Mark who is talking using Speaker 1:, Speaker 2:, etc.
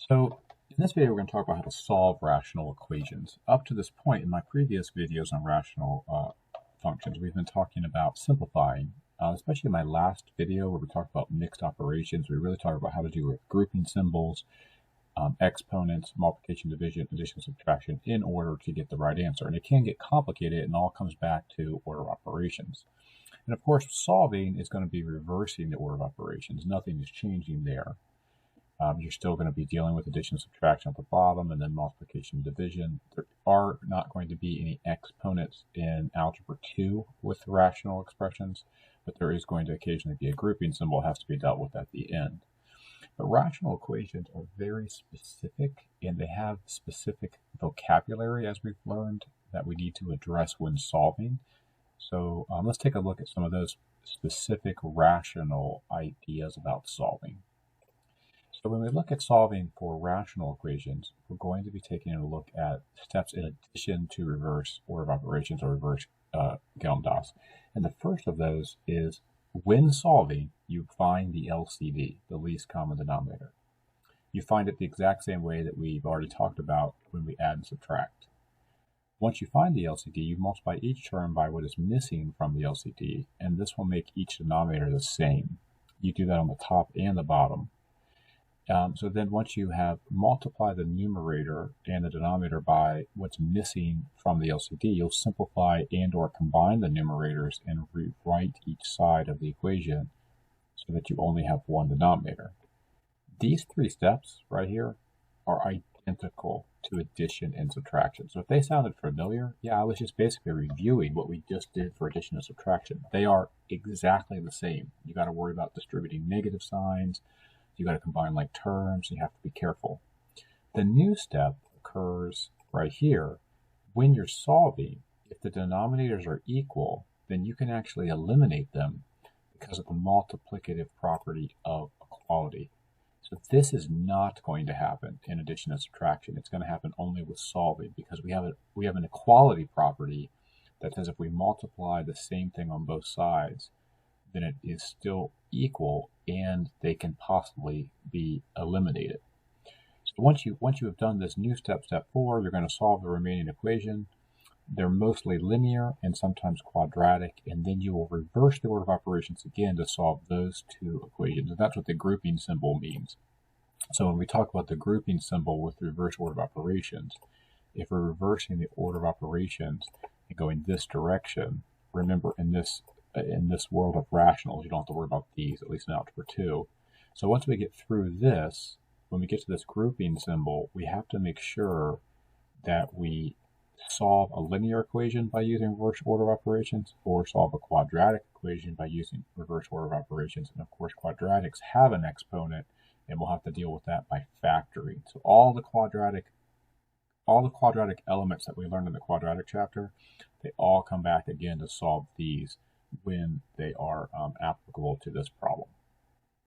Speaker 1: So in this video, we're going to talk about how to solve rational equations. Up to this point in my previous videos on rational functions, we've been talking about simplifying, especially in my last video where we talked about mixed operations. We really talked about how to do with grouping symbols, exponents, multiplication, division, addition, subtraction in order to get the right answer. And it can get complicated and all comes back to order of operations. And of course, solving is going to be reversing the order of operations. Nothing is changing there. You're still going to be dealing with addition and subtraction at the bottom and then multiplication and division. There are not going to be any exponents in Algebra 2 with rational expressions, but there is going to occasionally be a grouping symbol that has to be dealt with at the end. But rational equations are very specific and they have specific vocabulary, as we've learned, that we need to address when solving. So let's take a look at some of those specific rational ideas about solving. So when we look at solving for rational equations, we're going to be taking a look at steps in addition to reverse order of operations or reverse Gelm-Das. And the first of those is when solving, you find the LCD, the least common denominator. You find it the exact same way that we've already talked about when we add and subtract. Once you find the LCD, you multiply each term by what is missing from the LCD, and this will make each denominator the same. You do that on the top and the bottom. So then once you have multiplied the numerator and the denominator by what's missing from the LCD, you'll simplify and or combine the numerators and rewrite each side of the equation so that you only have one denominator. These three steps right here are identical to addition and subtraction. So if they sounded familiar, yeah, I was just basically reviewing what we just did for addition and subtraction. They are exactly the same. You got to worry about distributing negative signs. You got to combine like terms. You have to be careful. The new step occurs right here. When you're solving, if the denominators are equal, then you can actually eliminate them because of the multiplicative property of equality. So this is not going to happen in addition and subtraction. It's going to happen only with solving because we have an equality property that says if we multiply the same thing on both sides, then it is still equal and they can possibly be eliminated. So once you have done this new step 4, you're going to solve the remaining equation. They're mostly linear and sometimes quadratic, and then you will reverse the order of operations again to solve those two equations. And that's what the grouping symbol means. So when we talk about the grouping symbol with reverse order of operations, if we're reversing the order of operations and going this direction, remember in this world of rationals, you don't have to worry about these, at least in Algebra 2. So once we get through this, when we get to this grouping symbol, we have to make sure that we solve a linear equation by using reverse order of operations or solve a quadratic equation by using reverse order of operations. And of course, quadratics have an exponent, and we'll have to deal with that by factoring. So all the quadratic elements that we learned in the quadratic chapter, they all come back again to solve these when they are applicable to this problem.